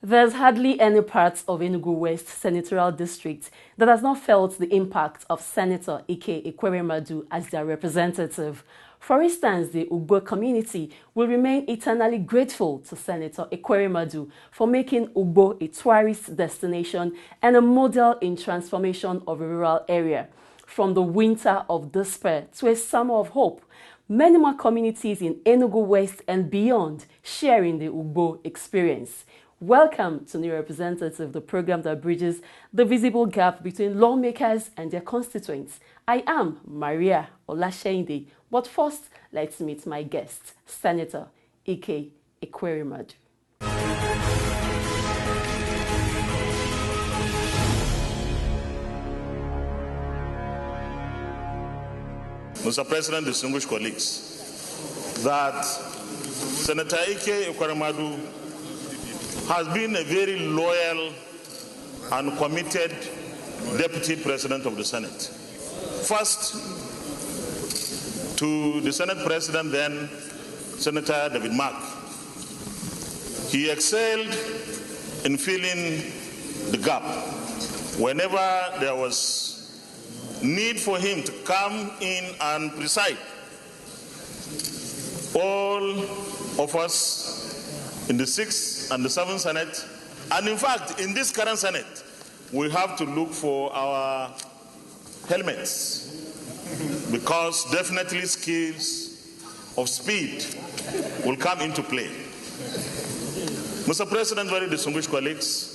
There's hardly any part of Enugu West Senatorial District that has not felt the impact of Senator Ike Ekweremadu as their representative. For instance, the Ugbo community will remain eternally grateful to Senator Ekweremadu for making Ugbo a tourist destination and a model in transformation of a rural area. From the winter of despair to a summer of hope, many more communities in Enugu West and beyond sharing the Ugbo experience. Welcome to New Representative, the program that bridges the visible gap between lawmakers and their constituents. I am Mariah Olasheinde, but first, let's meet my guest, Senator Ike Ekweremadu. Mr. President, distinguished colleagues, that Senator Ike Ekweremadu has been a very loyal and committed Deputy President of the Senate. First, to the Senate President, then Senator David Mark. He excelled in filling the gap. Whenever there was need for him to come in and preside, all of us in the 6th and the 7th Senate, and in fact, in this current Senate, we have to look for our helmets because definitely skills of speed will come into play. Mr. President, very distinguished colleagues,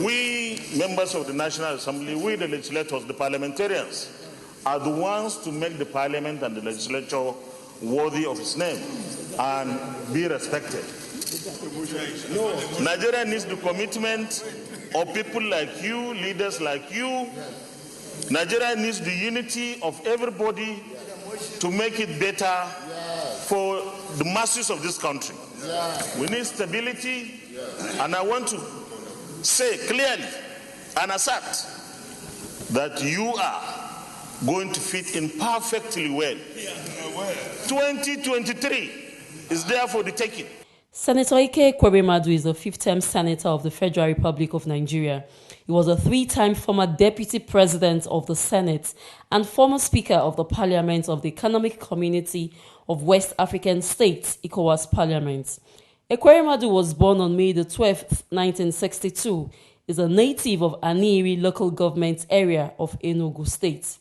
we members of the National Assembly, we the legislators, the parliamentarians, are the ones to make the parliament and the legislature worthy of its name and be respected. Nigeria needs the commitment of people like you, leaders like you. Nigeria needs the unity of everybody to make it better for the masses of this country. We need stability, and I want to say clearly and assert that you are going to fit in perfectly well. 2023 is there for the taking. Senator Ike Ekweremadu is a 5th-term senator of the Federal Republic of Nigeria. He was a 3-time former deputy president of the Senate and former speaker of the Parliament of the Economic Community of West African States, ECOWAS Parliament. Ekweremadu was born on May 12, 1962. He is a native of Aniri local government area of Enugu State.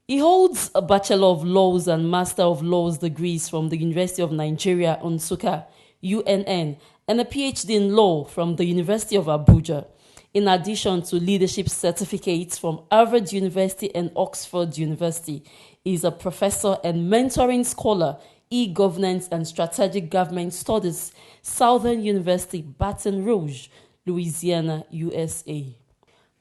He holds a Bachelor of Laws and Master of Laws degrees from the University of Nigeria, Nsukka, UNN, and a PhD in law from the University of Abuja, in addition to leadership certificates from Harvard University and Oxford University. He is a professor and mentoring scholar, e-governance and strategic government studies, Southern University, Baton Rouge, Louisiana, USA.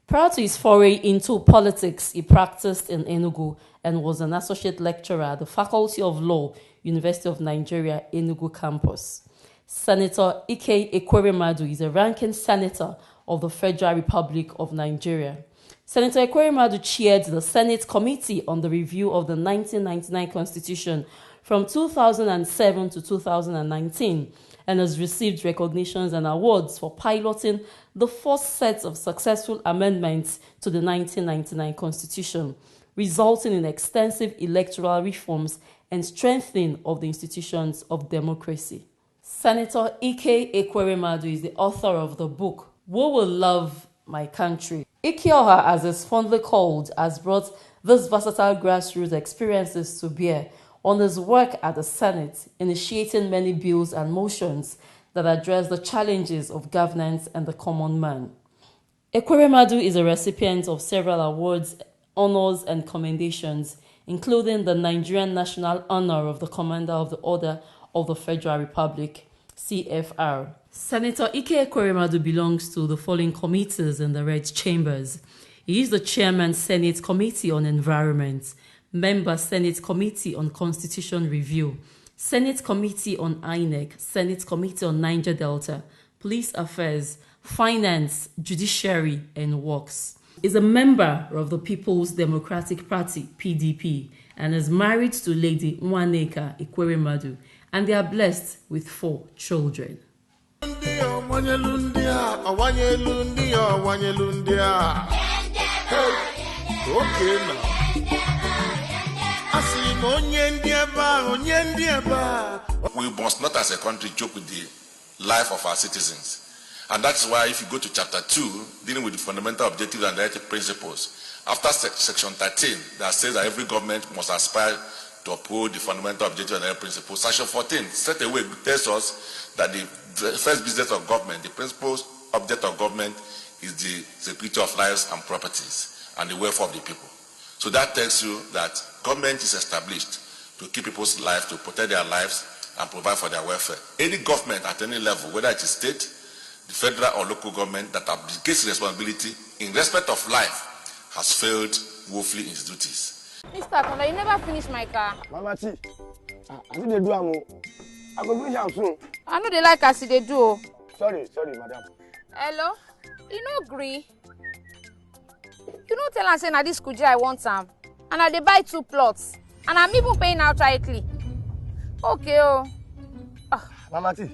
Prior to his foray into politics, he practiced in Enugu and was an associate lecturer at the Faculty of Law, University of Nigeria, Enugu campus. Senator Ike Ekweremadu is a ranking senator of the Federal Republic of Nigeria. Senator Ekweremadu chaired the Senate Committee on the Review of the 1999 Constitution from 2007 to 2019 and has received recognitions and awards for piloting the first set of successful amendments to the 1999 Constitution, resulting in extensive electoral reforms and strengthening of the institutions of democracy. Senator Ike Ekweremadu is the author of the book, "We Will Love My Country." Ikeoha, as is fondly called, has brought these versatile grassroots experiences to bear on his work at the Senate, initiating many bills and motions that address the challenges of governance and the common man. Ekweremadu is a recipient of several awards, honors, and commendations, including the Nigerian National Honor of the Commander of the Order of the Federal Republic, CFR. Senator Ike Ekweremadu belongs to the following committees in the Red Chambers. He is the Chairman, Senate Committee on Environment, Member, Senate Committee on Constitution Review, Senate Committee on INEC, Senate Committee on Niger Delta, Police Affairs, Finance, Judiciary, and Works. He is a member of the People's Democratic Party, PDP, and is married to Lady Nwaneka Ekweremadu, and they are blessed with 4 children. Okay now. We must not as a country joke with the life of our citizens. And that's why if you go to chapter 2, dealing with the fundamental objectives and directive principles, after section 13, that says that every government must aspire to uphold the fundamental objectives and directive principles. Section 14 straight away tells us that the first business of government, the principal object of government is the security of lives and properties and the welfare of the people. So that tells you that government is established to keep people's lives, to protect their lives and provide for their welfare. Any government at any level, whether it is state, the federal or local government that abdicates responsibility in respect of life has failed woefully in its duties. Mr. Konda, you never finished my car. Mama T, I think they do. I go finish am soon. I know they like as they do. Sorry, madam. Hello? You no agree? You no tell am say na this Kuja I want am. And I dey buy 2 plots. And I'm even paying outrightly. Okay, oh. Mama T,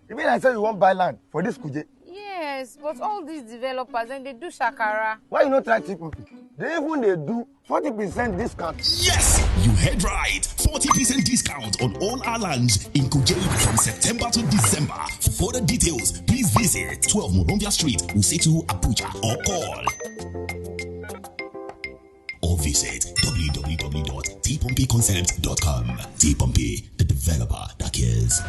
you mean I say you won't buy land for this Kuje? Yes, but all these developers, and they do shakara. Why you not try to copy? They do 40% discount. Yes, you heard right. 40% discount on all our lands in Kuje from September to December. For further details, please visit 12 Moronvia Street, Usetu, Abuja, or call. Or visit www.tpumpyconcept.com. T-Pumpy, the developer that cares.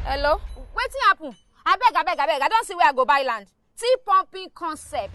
Hello? Wetin happen? I beg. I don't see where I go buy land. T-Pumpy Concept.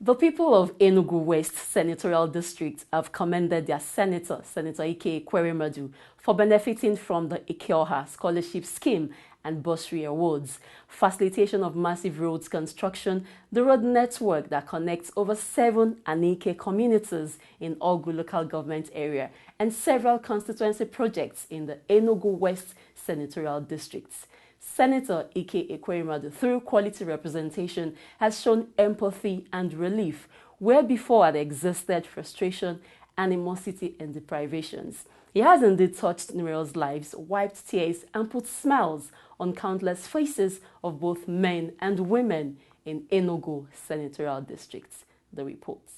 The people of Enugu West Senatorial District have commended their Senator Ike Ekweremadu, for benefiting from the KYR Scholarship Scheme and bursary awards, facilitation of massive roads construction, the road network that connects over 7 Anike communities in Ogu local government area, and several constituency projects in the Enugu West Senatorial Districts. Senator Ike Ekweremadu, through quality representation, has shown empathy and relief where before had existed frustration, animosity, and deprivations. He has indeed touched numerous lives, wiped tears, and put smiles on countless faces of both men and women in Enugu Senatorial Districts. The reports.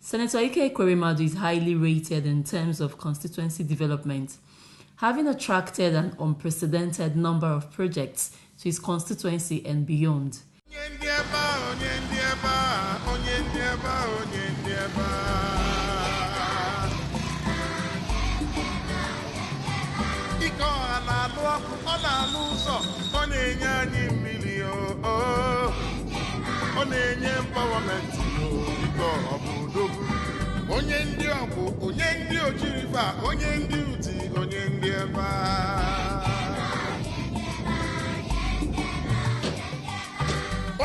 Senator Ike Ekweremadu is highly rated in terms of constituency development, having attracted an unprecedented number of projects to his constituency and beyond. Onye ndị ọgwụ, onye ndị ojirifa, onye ndị uti, onye ndị ebe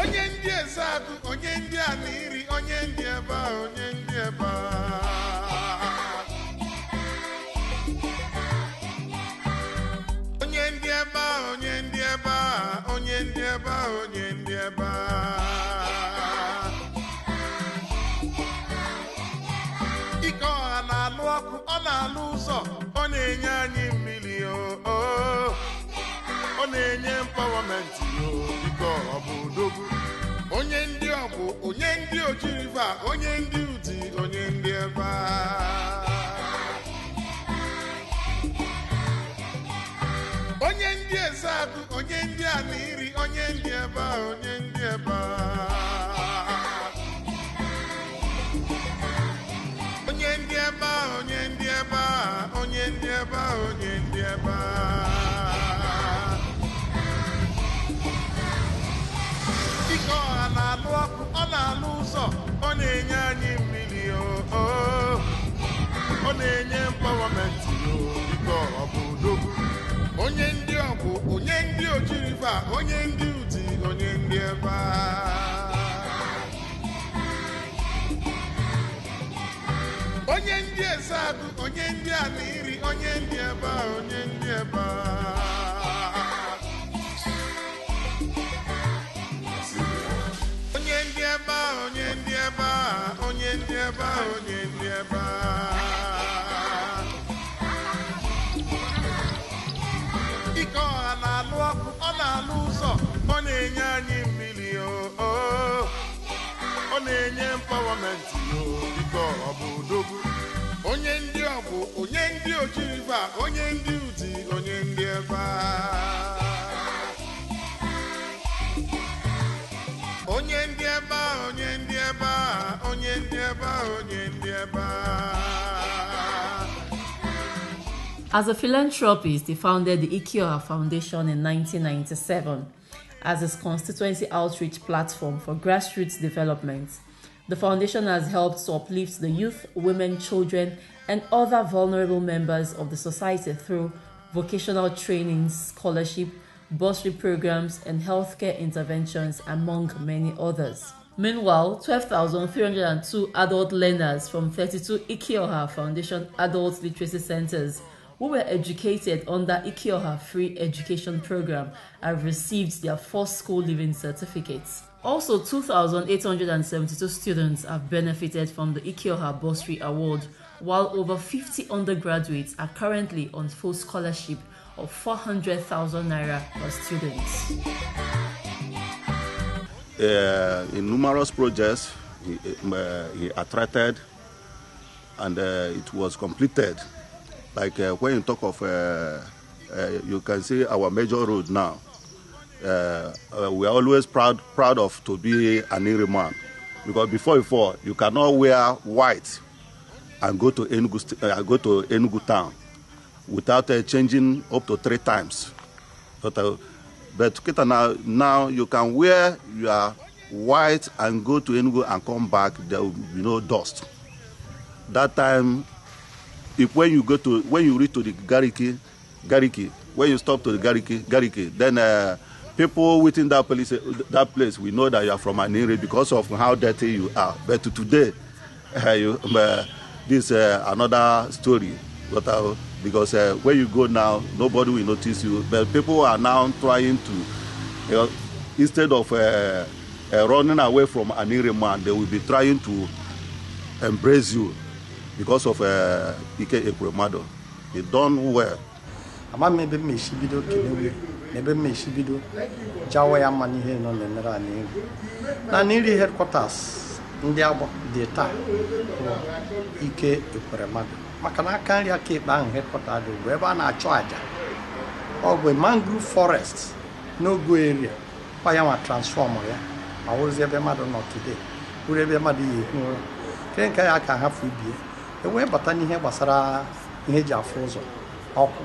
onye ndị ezagụ, onye ndị aniri, onye ndị ebe onye ndị ebe onye ndị ebe onye ndị ebe onye ndị ebe onye ndị ebe ọ na-alụ ụzọ, ọ na-enye anyị mmiri, ọ na-enye empowerment, biko ọ bụ odogwu. Onye ndị ọgwụ, onye ndị ojirifa, onye ndị uti, onye ndị ebe onye ndị ezagụ, onye ndị aniri, onye ndị ebe onye ndị ebe onye ndị ebe onye ndị ebe onye ndị ebe onye ndị ebe biko ọ na-alụ ọkụ, ọ na-alụ ụzọ, ọ na-enye anyị mmiri, ọ na-enye empowerment, biko ọ bụ odogwu. Onye ndị ọgwụ, onye ndị ojirifa, onye ndị uti, onye ndị ebe onye ndị ezagụ, onye ndị aniri, onye ndị ebe onye ndị ebe onye ndị ebe a. Ike ọha na-alụ ọkụ, ọ na-alụ ụzọ, ọ na-enye anyị mmiri ọ na-enye mpawamenti ike ọha bụ odogwu. Onye ndị ọgwụ, onye ndị ojiriva, onye ndị ụdị, onye ndị ebe a. Onye ndị ebe a, onye ndị ebe a, onye ndị ebe a, onye ndị ebe a. As a philanthropist, he founded the KYR Foundation in 1997 as his constituency outreach platform for grassroots development. The foundation has helped to uplift the youth, women, children, and other vulnerable members of the society through vocational training, scholarship, bursary programs, and healthcare interventions, among many others. Meanwhile, 12,302 adult learners from 32 KYR Foundation Adult Literacy Centers who were educated under KYR Free Education Program have received their first school leaving certificates. Also, 2,872 students have benefited from the KYR Bursary Award, while over 50 undergraduates are currently on full scholarship of 400,000 naira per student. In numerous projects, he attracted and it was completed. Like when you talk of, you can see our major road now. We are always proud of to be an Iri man, because before you cannot wear white and go to Enugu town without changing up to 3 times. But now you can wear your white and go to Enugu and come back. There will be no dust. That time, when you reach to the Gariki, when you stop to the Gariki, then people within that place, we know that you are from an area because of how dirty you are. But today, this another story. Because when you go now, nobody will notice you. But people are now trying to, instead of running away from an area man, they will be trying to embrace you because of Ike Ekweremadu. He done well. Maybe me she video kinewe, maybe me she video jawa ya mani he no nenera ni. Na niri headquarters ndiabo data Ike Ekweremadu. Makana kan ya ke bang headquarters do we ba na acho aja. Ogwe mangrove forest no go area. Pa ya wa transform ya. Ma wo ze be madu not today. Ure be madu yi no. Ken ka ya ka hafu bie. E we bata ni he gbasara ihe ji afọ ụzọ ọkụ.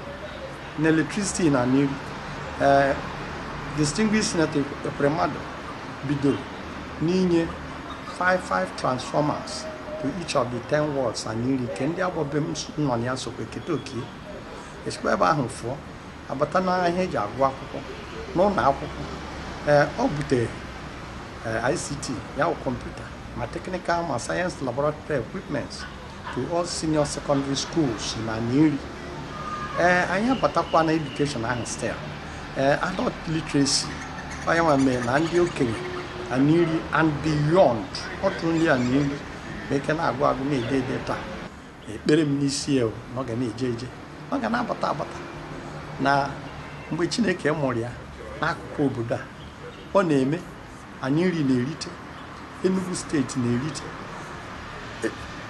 Electricity in an distinguished Senator Ekweremadu bidoro n'inye 5 transformers to each of the 10 wards and niri kendi abobem nọ ya sokwe ketoki espe ba ahụ fọ abata na ihe eji agụ akwụkwọ n'ụlọ akwụkwọ ọ butere ICT ya computer ma technical ma science laboratory equipment to all senior secondary schools in Aniri. I have Batakwana education and still. Adult literacy, I am a man and you can Aniri and beyond. Not only Aniri, they can go out with me data. A very ministerial, not any JJ, not an abatabata. Now, which make a moria, Akpo Buddha. One name, Aniri Nerite, Enugu State Nerite.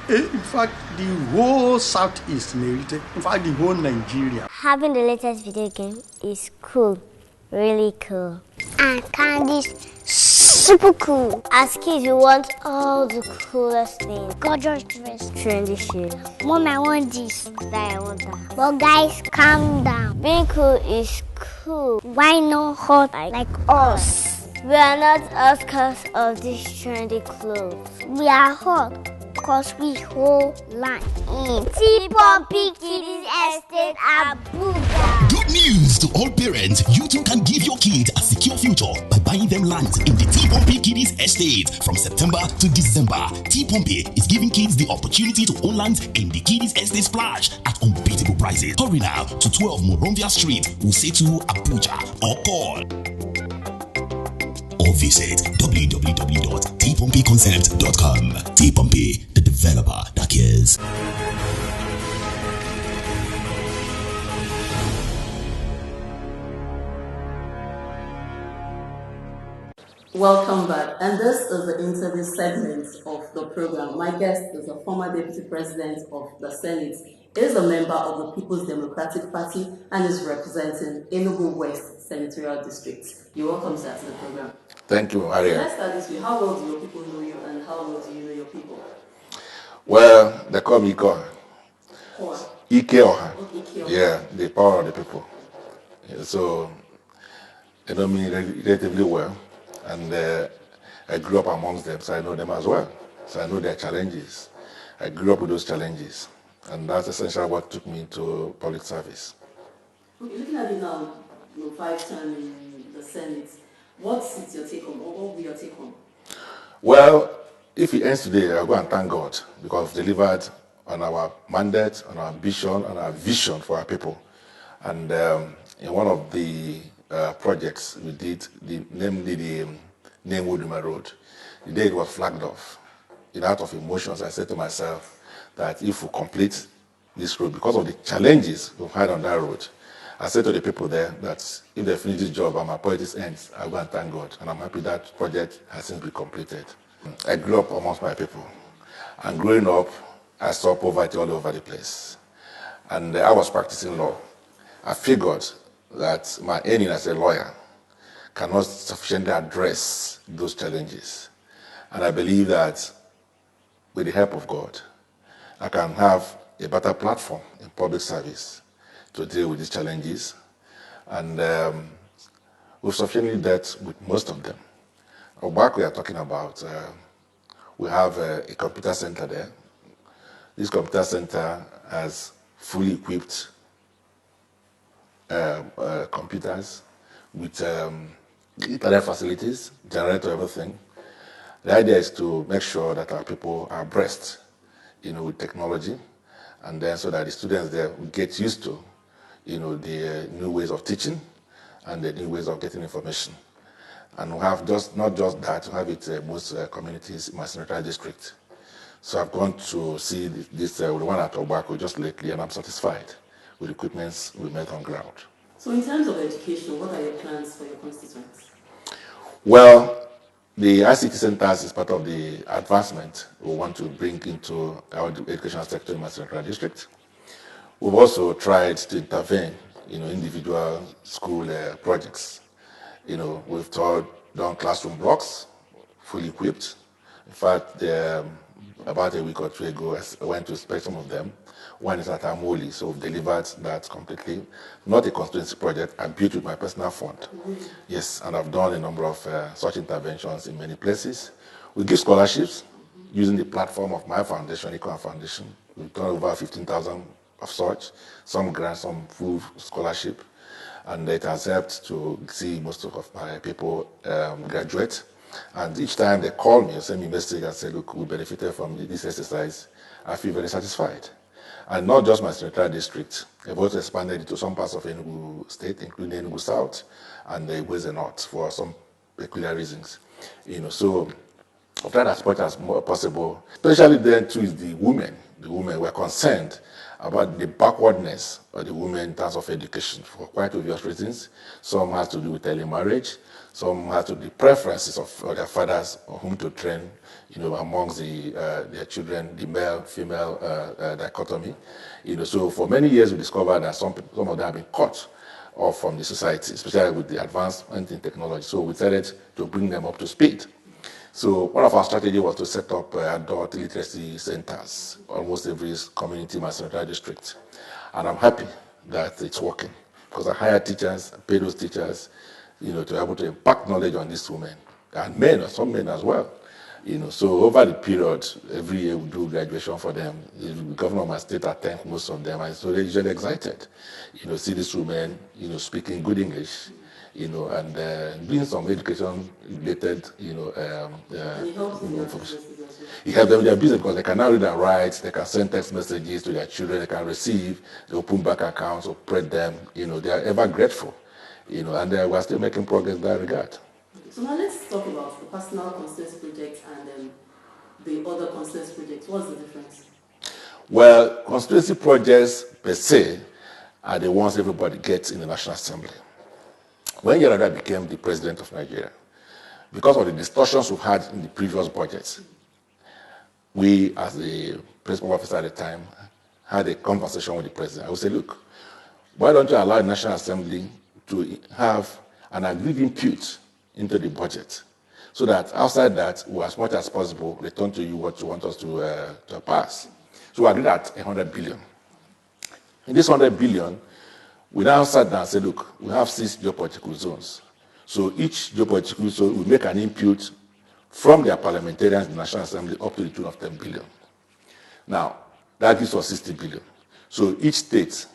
In fact, the whole Southeast, in fact, the whole Nigeria. Having the latest video game is cool, really cool. And candy's super cool. As kids, we want all the coolest things. Gorgeous dress, trendy shit. Mom, I want this. Dad, I want that. But guys, calm down. Being cool is cool. Why not hot like us? We are not outcasts of these trendy clothes. We are hot. Cause we hold line in T-Pompey Kiddies Estate Abuja. Good news to all parents. You too can give your kid a secure future by buying them land in the T-Pompey Kiddies Estate. From September to December, T-Pompey is giving kids the opportunity to own land in the Kiddies Estate Splash at unbeatable prices. Hurry now to 12 Monrovia Street, Usetu, Abuja, or call or visit www.tpompeyconcept.com. T-Pompey, the developer that cares. Welcome back, and this is the interview segment of the program. My guest is a former deputy president of the Senate, is a member of the People's Democratic Party, and is representing Enugu West Senatorial District. You're welcome, sir, to the program. Thank you, Mariah. Let's start this way. How well do your people know you, and how well do you know your people? Well, they call me Ike. Ike Oha. Ike. Yeah, the power of the people. Yeah, so they know me relatively well, and I grew up amongst them, so I know them as well. So I know their challenges. I grew up with those challenges, and that's essentially what took me into public service. Okay, looking at it now, 5 terms in the Senate, what's your take on, or what will be your take on? Well, if it ends today, I'll go and thank God because we've delivered on our mandate, on our ambition, on our vision for our people. And in one of the projects we did, namely the Enugu Road, the day it was flagged off, out of emotions, I said to myself that if we complete this road, because of the challenges we've had on that road, I said to the people there that if they finish this job and my politics ends, I'll go and thank God. And I'm happy that project has since been completed. I grew up amongst my people. And growing up, I saw poverty all over the place. And I was practicing law. I figured that my earning as a lawyer cannot sufficiently address those challenges. And I believe that with the help of God, I can have a better platform in public service to deal with these challenges. And we've sufficiently dealt with most of them. Back we are talking about, we have a computer center there. This computer center has fully equipped computers with internet facilities, generator, everything. The idea is to make sure that our people are abreast, with technology, and then so that the students there will get used to, the new ways of teaching and the new ways of getting information. And we have not just that, we have it most communities in my senatorial district. So I've gone to see this the one at Tobacco just lately, and I'm satisfied with the equipments we met on ground. So in terms of education, what are your plans for your constituents? Well, the ICT centers is part of the advancement we want to bring into our educational sector in my senatorial district. We've also tried to intervene, individual school projects. We've done classroom blocks, fully equipped. In fact, about a week or 2 ago, I went to inspect some of them. One is at Amoli, so we've delivered that completely. Not a constituency project, I built with my personal fund. Yes, and I've done a number of such interventions in many places. We give scholarships using the platform of my foundation, Equal Foundation. We've done over 15,000 of such, some grants, some full scholarship. And it has helped to see most of my people graduate. And each time they call me or send me a message and say, look, we benefited from this exercise, I feel very satisfied. And not just my senatorial district, they've also expanded into some parts of Enugu State, including Enugu South and the West North for some peculiar reasons. So I've tried as much as possible, especially then too is the women. The women were concerned about the backwardness of the women in terms of education for quite obvious reasons. Some has to do with early marriage, some has to do with the preferences of their fathers on whom to train, amongst their children, the male-female dichotomy. So for many years we discovered that some of them have been cut off from the society, especially with the advancement in technology. So we decided to bring them up to speed. So one of our strategies was to set up adult literacy centers, almost every community in my senatorial district. And I'm happy that it's working because I hire teachers, I pay those teachers, to be able to impact knowledge on these women and men, some men as well. So over the period, every year we do graduation for them. The governor of my state attends most of them, and so they're usually excited. See these women, speaking good English, and doing some education-related, it helps them with their business because they can now read and write, they can send text messages to their children, they can receive, they open bank accounts, operate them, they are ever grateful, and we're still making progress in that regard. So now let's talk about the personal constituency project and the other constituency projects. What's the difference? Well, constituency projects per se are the ones everybody gets in the National Assembly. When Yar'Adua became the president of Nigeria, because of the distortions we've had in the previous budgets, we, as the principal officer at the time, had a conversation with the president. I would say, look, why don't you allow the National Assembly to have an agreed input into the budget, so that outside that, we, as much as possible, return to you what you want us to pass. So we agreed at 100 billion. In this 100 billion, we now sat down and said, look, we have 6 geopolitical zones. So each geopolitical zone will make an input from their parliamentarians in the National Assembly up to the tune of 10 billion. Now, that gives us 60 billion. So each state,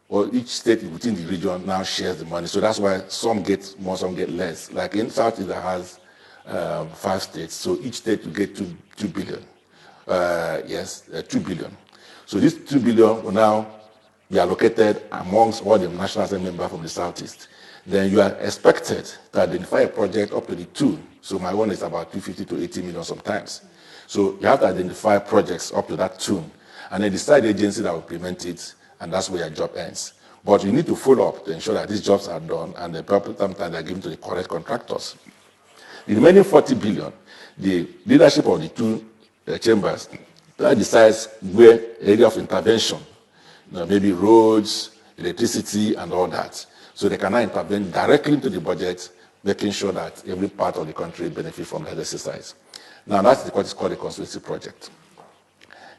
or each state within the region now shares the money. So that's why some get more, some get less. Like in Southeast, that has 5 states. So each state will get 2 billion. 2 billion. So this 2 billion will now be allocated amongst all the National Assembly members from the Southeast. Then you are expected to identify a project up to the tune. So my one is about 250 to 80 million sometimes. So you have to identify projects up to that tune, and then decide the agency that will implement it, and that's where your job ends. But you need to follow up to ensure that these jobs are done and the proper time they are given to the correct contractors. The remaining 40 billion, the leadership of the 2 chambers that decides where area of intervention, maybe roads, electricity, and all that. So they can now intervene directly into the budget, making sure that every part of the country benefits from that exercise. Now, that's what is called a constituency project.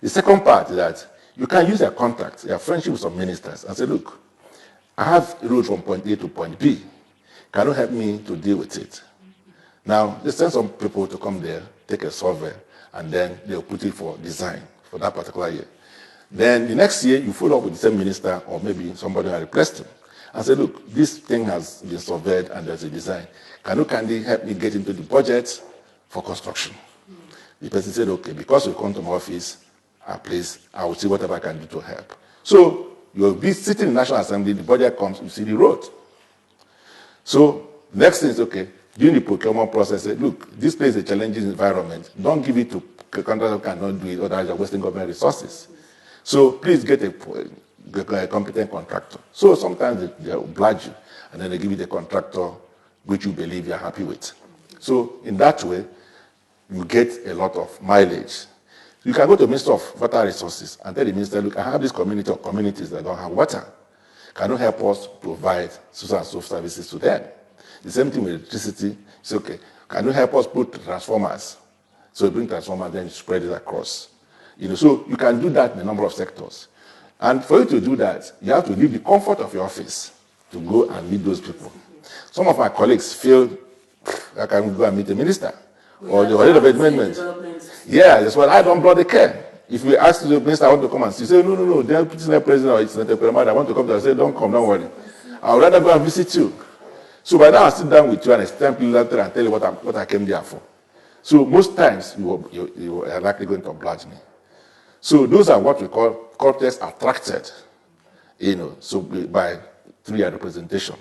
The second part is that you can use your contacts, your friendship with some ministers, and say, look, I have a road from point A to point B. Can you help me to deal with it? Now, they send some people to come there, take a survey, and then they'll put it for design for that particular year. Then the next year, you follow up with the same minister, or maybe somebody who replaced him, and say, look, this thing has been surveyed and there's a design. Can you kindly help me get into the budget for construction? The person said, okay, because you come to my office, please, I will see whatever I can do to help. So you'll be sitting in the National Assembly, the budget comes, you see the road. So next thing is, okay, during the procurement process, say, look, this place is a challenging environment. Don't give it to a contractor who cannot do it, otherwise you're wasting government resources. So please get a competent contractor. So sometimes they oblige you, and then they give you the contractor which you believe you're happy with. So in that way, you get a lot of mileage. You can go to the Minister of Water Resources and tell the minister, look, I have this community of communities that don't have water. Can you help us provide so and so services to them? The same thing with electricity. It's okay. Can you help us put transformers? So you bring transformers, then you spread it across. So you can do that in a number of sectors. And for you to do that, you have to leave the comfort of your office to go and meet those people. Some of my colleagues feel I can go and meet the minister or the head of amendment. Yeah, that's what I don't bloody care. If we ask the minister, I want to come and see, say, no, they're putting the president or it's not the president, I want to come to, I say, don't come, don't worry. I would rather go and visit you. So by now I sit down with you and explain to you later and tell you what I came there for. So most times you are likely going to oblige me. So those are what we call cortex attracted, so through your representation.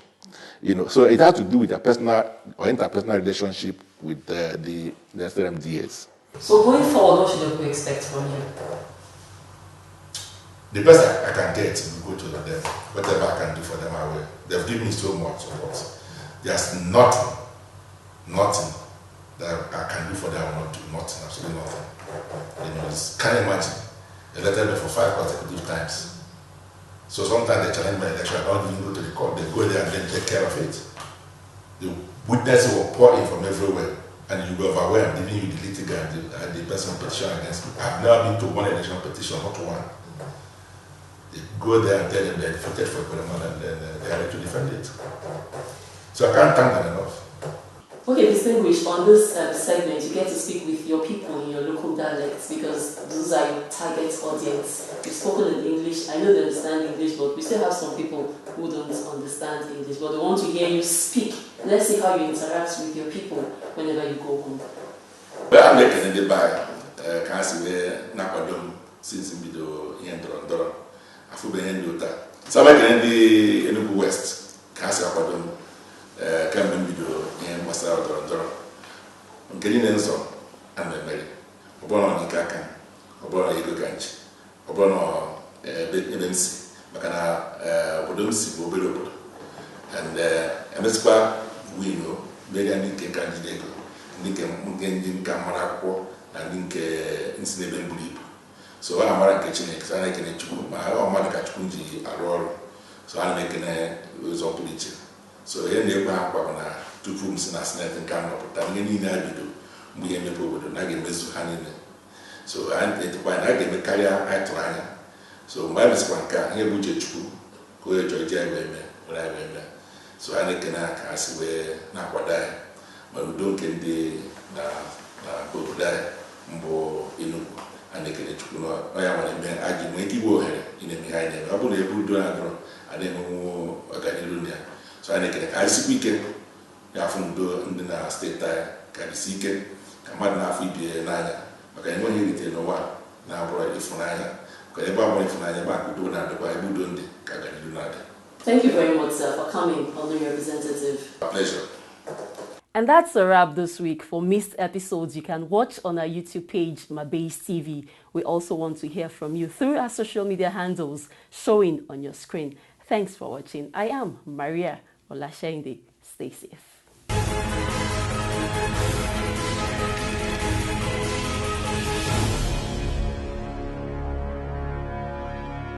So it has to do with a personal or interpersonal relationship with the SMDAs. So going forward, what should we expect from you? The best I can get is go to them. Whatever I can do for them, I will. They've given me so much support. There's nothing that I can do for them. I will not do nothing, absolutely nothing. Can't imagine. They elected me for 5 consecutive times. So sometimes they challenge my election. I don't even go to the court. They go there and then take care of it. The witnesses will pour in from everywhere, and you will be overwhelmed, giving you the litigant and the person petition against me. I've never been to one election petition, not one. They go there and tell them they're defeated for Ekweremadu, and then they are ready to defend it. So I can't thank them enough. Okay, distinguished, on this segment, you get to speak with your people in your local dialects because those are your target audience. You've spoken in English. I know they understand English, but we still have some people who don't understand English, but they want to hear you speak. Let's see how you interact with your people whenever you go home. Well, I'm making the buy. Can I say Nakwadom since in video in Doro? I feel behind the so I'm making the Enugu West. Can I say Nakwadom? Can be video in Masa gbasara ndọrọ ndọrọ nke niile nsọ a na-emeri ọ bụrụ na nke aka ọ bụrụ na ego ka nchi ọ bụrụ na ebe m si maka na obodo m si bụ obere obodo and emesịkwa wino meria ndị nke nka njide ego ndị nka mara akwụkwọ na ndị nke nsi n'ebe m buru ibu so a na-amara nke Chineke so a na-ekene Chukwu ma ọ mmadụ ka Chukwu ji arụ ọrụ so a na-ekene ụzọ pụrụ iche so ihe na-ekwe akwa bụ na tupu m si na sineti nke anọpụta ihe niile a bido mgbe ihe emepe obodo na a ga-emezu ha niile so anyị etekwa na a ga-eme karịa anyị tụrụ anya so mgbe anyị mesịkwa nke a ihe bụ uche Chukwu ka onye chọrọ iji anyị wee mee so a na-ekene ha ka ha si wee na-akwado anyị ma udo nke ndị na obodo anyị mbụ Enugu a na-ekene Chukwu na ya nwere eme a ji nwee ike igwe ohere ị na-eme ihe anyị na-eme ọ bụrụ na ebe udo na-agụrụ a na-enwenwu ọganihu ndị ya so a na-ekene ka anyị sikwa ike na-afụ udo ndị na steeti anyị ka dịsi ike ka mmadụ na-afụ ibi n'anya maka enweghị erite n'ụwa na-abụrụ ịfụnanya ka ebe a nwere ịfụnanya ebe a udo na-adịkwa ebe udo ndị ka ọganihu na-adị. Thank you very much, sir, for coming, honoring representative. A pleasure. And that's a wrap this week. For missed episodes, you can watch on our YouTube page, Mabase TV. We also want to hear from you through our social media handles showing on your screen. Thanks for watching. I am Mariah Olashende. Stay safe.